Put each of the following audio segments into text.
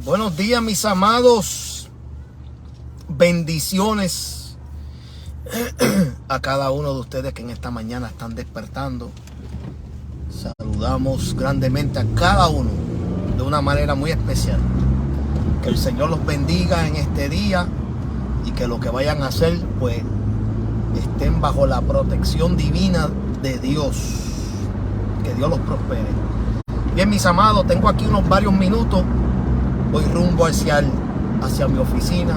Buenos días, mis amados. Bendiciones a cada uno de ustedes que en esta mañana están despertando. Saludamos grandemente a cada uno de una manera muy especial. Que el Señor los bendiga en este día y que lo que vayan a hacer, pues, estén bajo la protección divina de Dios. Que Dios los prospere. Bien, mis amados, tengo aquí varios minutos. Voy rumbo hacia mi oficina.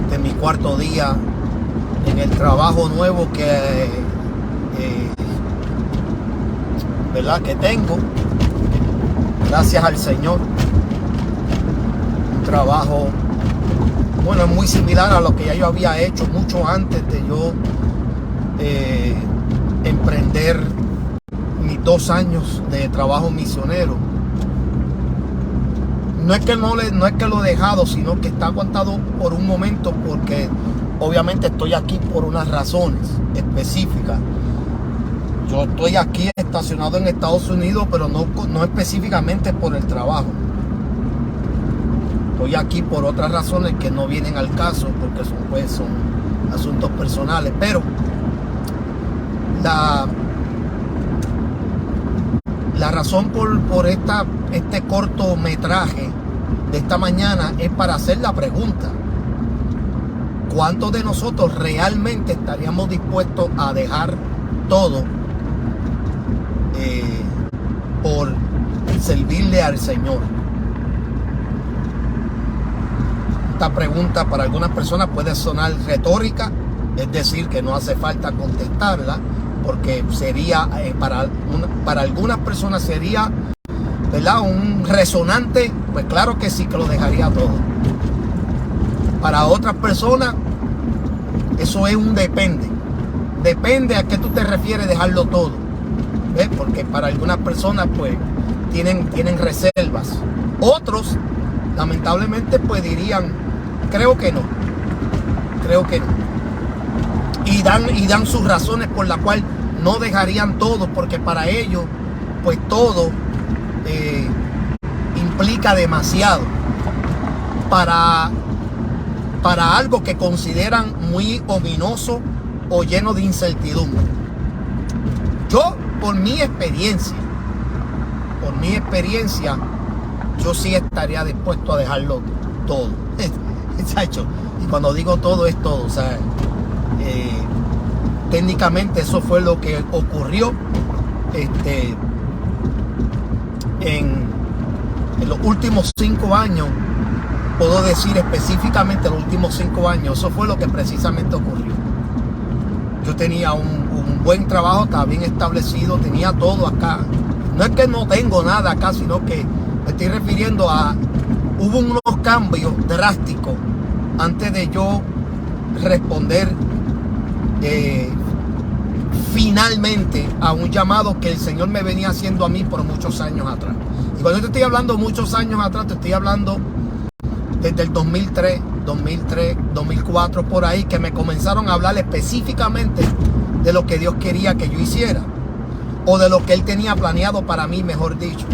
De mi cuarto día en el trabajo nuevo que tengo. Gracias al Señor. Un trabajo, bueno, es muy similar a lo que ya yo había hecho mucho antes de yo emprender mis 2 años de trabajo misionero. No es que lo he dejado, sino que está aguantado por un momento, porque obviamente estoy aquí por unas razones específicas. Yo estoy aquí estacionado en Estados Unidos, pero no específicamente por el trabajo. Estoy aquí por otras razones que no vienen al caso, porque son asuntos personales. Pero la razón por este cortometraje de esta mañana es para hacer la pregunta: ¿cuántos de nosotros realmente estaríamos dispuestos a dejar todo por servirle al Señor? Esta pregunta para algunas personas puede sonar retórica, es decir, que no hace falta contestarla, porque sería para algunas personas sería, ¿verdad?, un resonante. Pues claro que sí, que lo dejaría todo. Para otras personas eso es un depende a qué tú te refieres dejarlo todo, ¿ves? Porque para algunas personas pues tienen reservas. Otros lamentablemente pues dirían creo que no, y dan sus razones por la cual no dejarían todo, porque para ellos pues todo implica demasiado para algo que consideran muy ominoso o lleno de incertidumbre. Yo, por mi experiencia, yo sí estaría dispuesto a dejarlo todo. Y cuando digo todo, es todo. O sea, técnicamente eso fue lo que ocurrió en los últimos 5 años. Puedo decir específicamente los últimos 5 años, eso fue lo que precisamente ocurrió. Yo tenía un buen trabajo, estaba bien establecido, tenía todo acá. No es que no tengo nada acá, sino que me estoy refiriendo a hubo unos cambios drásticos antes de yo responder finalmente a un llamado que el Señor me venía haciendo a mí por muchos años atrás. Y cuando yo te estoy hablando muchos años atrás, te estoy hablando desde el 2003, 2004, por ahí, que me comenzaron a hablar específicamente de lo que Dios quería que yo hiciera, o de lo que Él tenía planeado para mí, mejor dicho.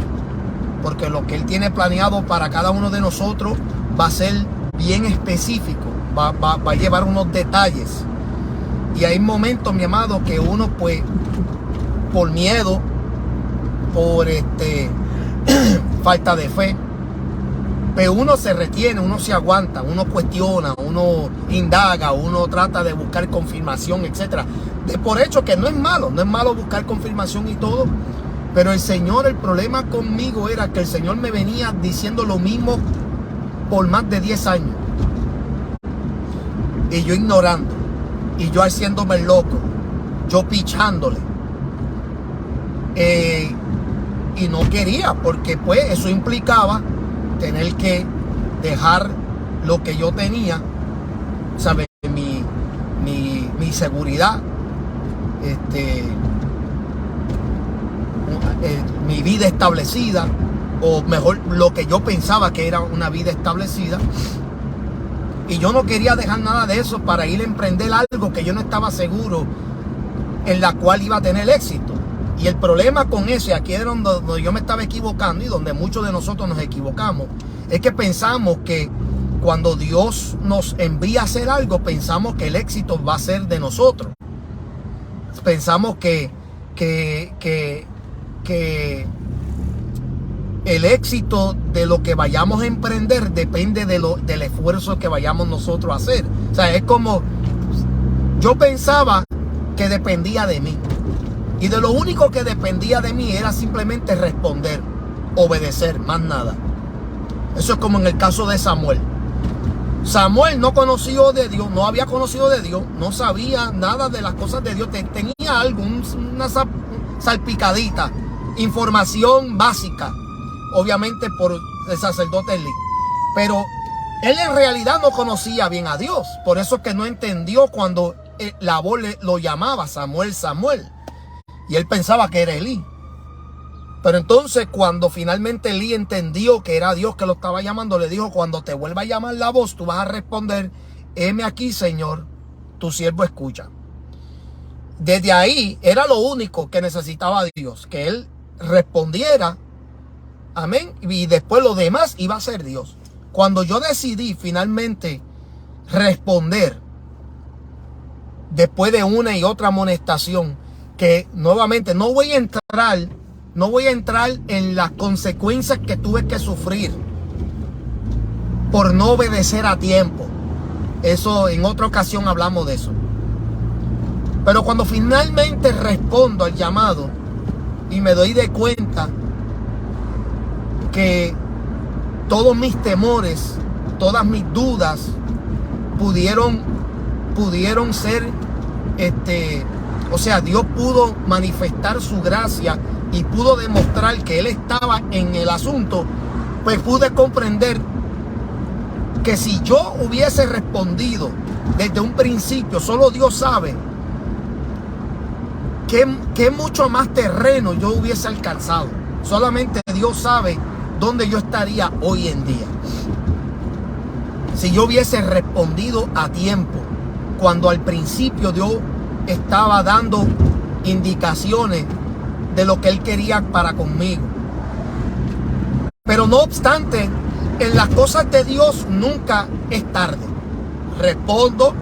Porque lo que Él tiene planeado para cada uno de nosotros va a ser bien específico, va a llevar unos detalles. Y hay momentos, mi amado, que uno pues por miedo, por falta de fe, pero uno se retiene, uno se aguanta, uno cuestiona, uno indaga, uno trata de buscar confirmación, etcétera. De por hecho que no es malo buscar confirmación y todo. Pero el problema conmigo era que el Señor me venía diciendo lo mismo por más de 10 años. Y yo ignorando. Y yo haciéndome el loco. Yo pichándole. Y no quería, porque pues eso implicaba tener que dejar lo que yo tenía, ¿sabes? Mi seguridad, mi vida establecida, o mejor, lo que yo pensaba que era una vida establecida. Y yo no quería dejar nada de eso para ir a emprender algo que yo no estaba seguro en la cual iba a tener éxito. Y el problema con eso, y aquí es donde yo me estaba equivocando y donde muchos de nosotros nos equivocamos, es que pensamos que cuando Dios nos envía a hacer algo, pensamos que el éxito va a ser de nosotros. Pensamos que el éxito de lo que vayamos a emprender depende del esfuerzo que vayamos nosotros a hacer. O sea, es como, yo pensaba que dependía de mí. Y de lo único que dependía de mí era simplemente responder, obedecer, más nada. Eso es como en el caso de Samuel. Samuel no conoció de Dios, no había conocido de Dios, no sabía nada de las cosas de Dios. Tenía algo, una salpicadita, información básica, obviamente por el sacerdote Elí. Pero él en realidad no conocía bien a Dios. Por eso es que no entendió cuando la voz lo llamaba Samuel, Samuel. Y él pensaba que era Elí. Pero entonces cuando finalmente Elí entendió que era Dios que lo estaba llamando, le dijo: cuando te vuelva a llamar la voz, tú vas a responder: heme aquí, Señor, tu siervo escucha. Desde ahí era lo único que necesitaba Dios, que él respondiera, amén, y después lo demás iba a ser Dios. Cuando yo decidí finalmente responder, después de una y otra amonestación, que nuevamente no voy a entrar en las consecuencias que tuve que sufrir por no obedecer a tiempo. Eso en otra ocasión hablamos de eso. Pero cuando finalmente respondo al llamado y me doy de cuenta que todos mis temores, todas mis dudas pudieron ser, o sea, Dios pudo manifestar su gracia y pudo demostrar que Él estaba en el asunto, pues pude comprender que si yo hubiese respondido desde un principio, solo Dios sabe que mucho más terreno yo hubiese alcanzado. Solamente Dios sabe dónde yo estaría hoy en día. Si yo hubiese respondido a tiempo, cuando al principio Dios estaba dando indicaciones de lo que Él quería para conmigo. Pero no obstante, en las cosas de Dios nunca es tarde. Respondo,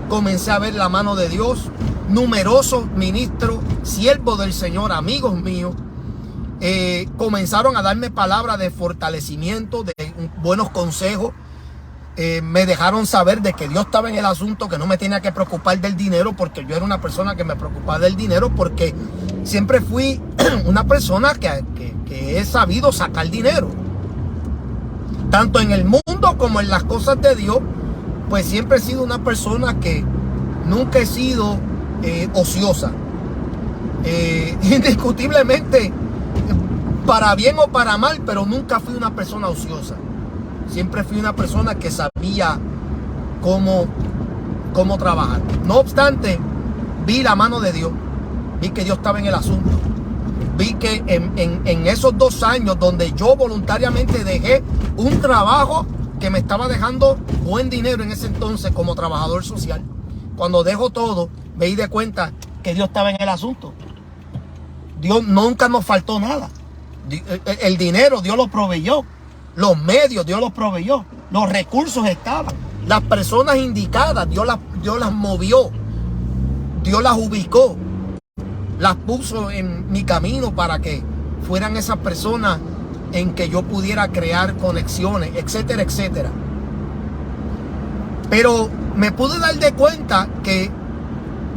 comencé a ver la mano de Dios. Numerosos ministros, siervos del Señor, amigos míos, comenzaron a darme palabras de fortalecimiento, de buenos consejos. Me dejaron saber de que Dios estaba en el asunto, que no me tenía que preocupar del dinero, porque yo era una persona que me preocupaba del dinero, porque siempre fui una persona que he sabido sacar dinero. Tanto en el mundo como en las cosas de Dios, pues siempre he sido una persona que nunca he sido ociosa. Indiscutiblemente, para bien o para mal, pero nunca fui una persona ociosa. Siempre fui una persona que sabía cómo trabajar. No obstante, vi la mano de Dios. Vi que Dios estaba en el asunto. Vi que en esos 2 años donde yo voluntariamente dejé un trabajo que me estaba dejando buen dinero en ese entonces como trabajador social, cuando dejo todo, me di de cuenta que Dios estaba en el asunto. Dios nunca nos faltó nada. El dinero Dios lo proveyó. Los medios Dios los proveyó. Los recursos estaban. Las personas indicadas Dios las movió. Dios las ubicó. Las puso en mi camino para que fueran esas personas en que yo pudiera crear conexiones, etcétera, etcétera. Pero me pude dar de cuenta que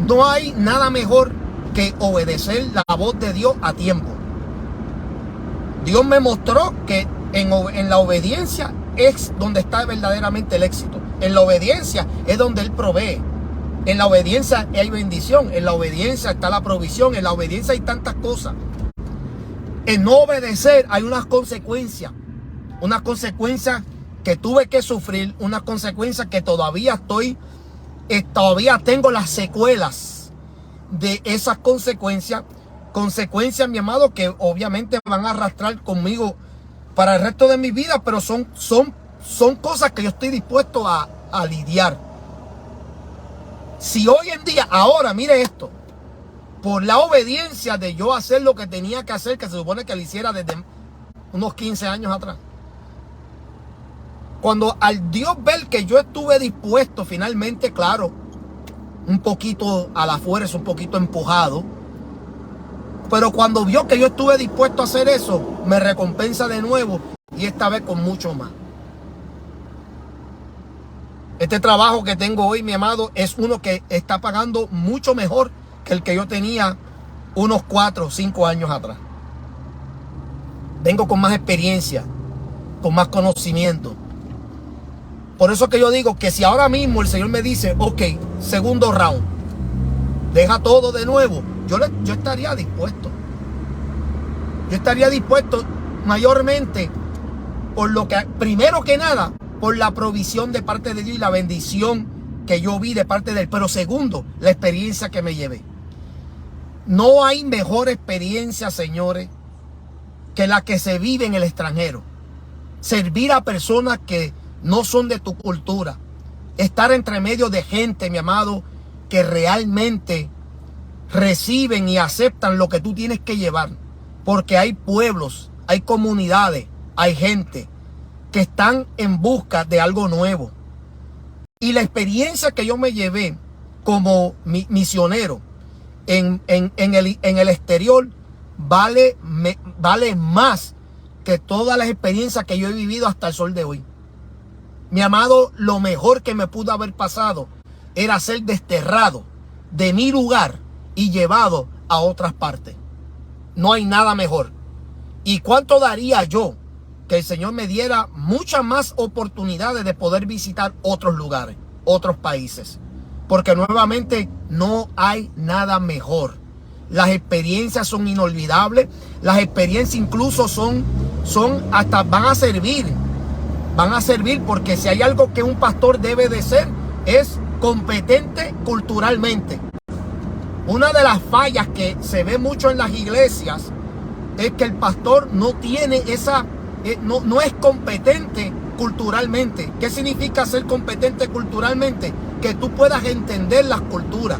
no hay nada mejor que obedecer la voz de Dios a tiempo. Dios me mostró que en la obediencia es donde está verdaderamente el éxito. En la obediencia es donde Él provee. En la obediencia hay bendición. En la obediencia está la provisión. En la obediencia hay tantas cosas. En no obedecer hay unas consecuencias. Unas consecuencias que tuve que sufrir. Unas consecuencias que todavía tengo las secuelas de esas consecuencias. Consecuencias, mi amado, que obviamente van a arrastrar conmigo para el resto de mi vida, pero son cosas que yo estoy dispuesto a lidiar. Si hoy en día, ahora, mire esto, por la obediencia de yo hacer lo que tenía que hacer, que se supone que lo hiciera desde unos 15 años atrás. Cuando al Dios ver que yo estuve dispuesto finalmente, claro, un poquito a la fuerza, un poquito empujado, pero cuando vio que yo estuve dispuesto a hacer eso, me recompensa de nuevo y esta vez con mucho más. Este trabajo que tengo hoy, mi amado, es uno que está pagando mucho mejor que el que yo tenía unos 4 o 5 años atrás. Vengo con más experiencia, con más conocimiento. Por eso que yo digo que si ahora mismo el Señor me dice, ok, segundo round, deja todo de nuevo, yo estaría dispuesto. Yo estaría dispuesto mayormente por lo que, primero que nada, por la provisión de parte de Dios y la bendición que yo vi de parte de Él. Pero segundo, la experiencia que me llevé. No hay mejor experiencia, señores, que la que se vive en el extranjero. Servir a personas que no son de tu cultura. Estar entre medio de gente, mi amado, que realmente reciben y aceptan lo que tú tienes que llevar. Porque hay pueblos, hay comunidades, hay gente que están en busca de algo nuevo. Y la experiencia que yo me llevé como misionero en el exterior vale más que todas las experiencias que yo he vivido hasta el sol de hoy. Mi amado, lo mejor que me pudo haber pasado era ser desterrado de mi lugar y llevado a otras partes. No hay nada mejor. ¿Y cuánto daría yo que el Señor me diera muchas más oportunidades de poder visitar otros lugares, otros países? Porque nuevamente no hay nada mejor. Las experiencias son inolvidables. Las experiencias incluso hasta van a servir. Van a servir porque si hay algo que un pastor debe de ser, es competente culturalmente. Una de las fallas que se ve mucho en las iglesias es que el pastor no tiene no es competente culturalmente. ¿Qué significa ser competente culturalmente? Que tú puedas entender las culturas,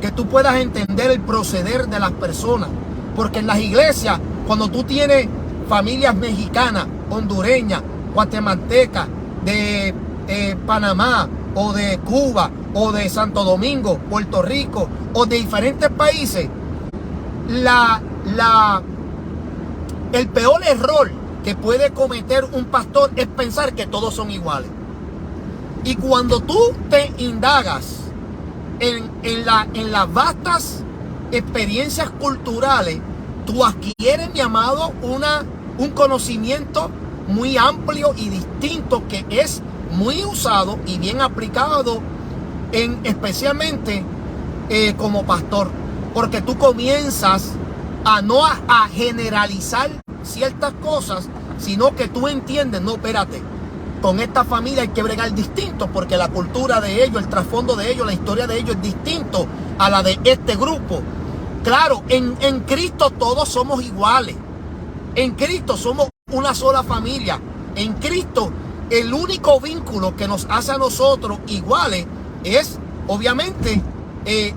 que tú puedas entender el proceder de las personas. Porque en las iglesias, cuando tú tienes familias mexicanas, hondureñas, guatemaltecas, de Panamá, o de Cuba, o de Santo Domingo, Puerto Rico, o de diferentes países, el peor error que puede cometer un pastor es pensar que todos son iguales. Y cuando tú te indagas en las vastas experiencias culturales, tú adquieres, mi amado, un conocimiento muy amplio y distinto que es muy usado y bien aplicado especialmente como pastor, porque tú comienzas a generalizar ciertas cosas, sino que tú entiendes, no, espérate, con esta familia hay que bregar distinto, porque la cultura de ellos, el trasfondo de ellos, la historia de ellos es distinto a la de este grupo. Claro, en Cristo todos somos iguales. En Cristo somos una sola familia. En Cristo el único vínculo que nos hace a nosotros iguales es obviamente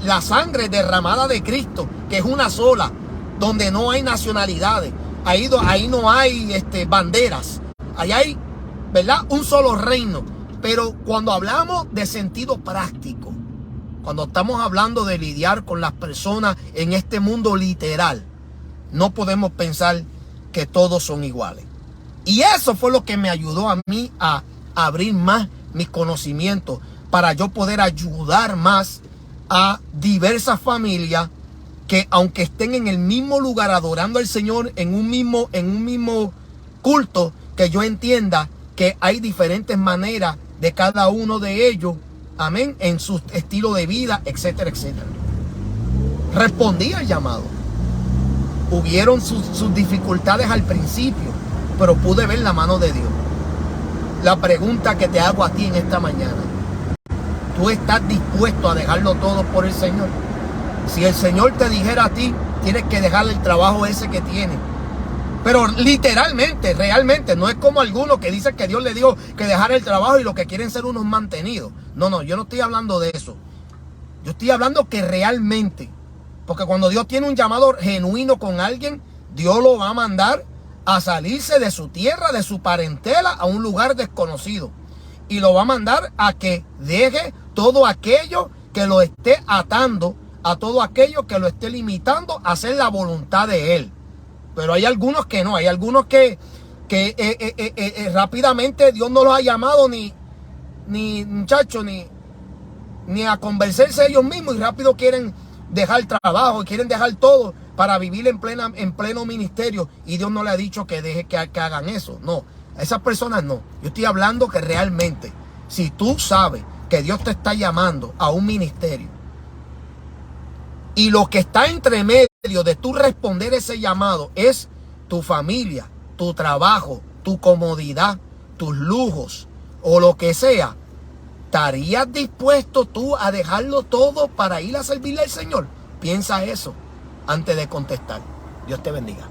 la sangre derramada de Cristo, que es una sola, donde no hay nacionalidades. Ahí no hay banderas. Ahí hay, ¿verdad?, un solo reino. Pero cuando hablamos de sentido práctico, cuando estamos hablando de lidiar con las personas en este mundo literal, no podemos pensar que todos son iguales. Y eso fue lo que me ayudó a mí a abrir más mis conocimientos, para yo poder ayudar más a diversas familias que, aunque estén en el mismo lugar adorando al Señor, en un mismo culto, que yo entienda que hay diferentes maneras de cada uno de ellos, amén, en su estilo de vida, etcétera, etcétera. Respondí al llamado. Hubieron sus dificultades al principio, pero pude ver la mano de Dios. La pregunta que te hago a ti en esta mañana: ¿tú estás dispuesto a dejarlo todo por el Señor? Si el Señor te dijera a ti, tienes que dejar el trabajo ese que tienes. Pero literalmente, realmente, no es como algunos que dicen que Dios le dijo que dejara el trabajo y lo que quieren ser unos mantenidos. No, yo no estoy hablando de eso. Yo estoy hablando que realmente Porque cuando Dios tiene un llamado genuino con alguien, Dios lo va a mandar a salirse de su tierra, de su parentela, a un lugar desconocido. Y lo va a mandar a que deje todo aquello que lo esté atando, a todo aquello que lo esté limitando a hacer la voluntad de Él. Pero hay algunos que no, hay algunos que rápidamente Dios no los ha llamado muchachos, ni a convencerse ellos mismos, y rápido quieren dejar trabajo y quieren dejar todo para vivir en pleno ministerio, y Dios no le ha dicho que hagan eso. No, a esas personas no. Yo estoy hablando que realmente, si tú sabes que Dios te está llamando a un ministerio, y lo que está entre medio de tú responder ese llamado es tu familia, tu trabajo, tu comodidad, tus lujos o lo que sea, ¿estarías dispuesto tú a dejarlo todo para ir a servirle al Señor? Piensa eso antes de contestar. Dios te bendiga.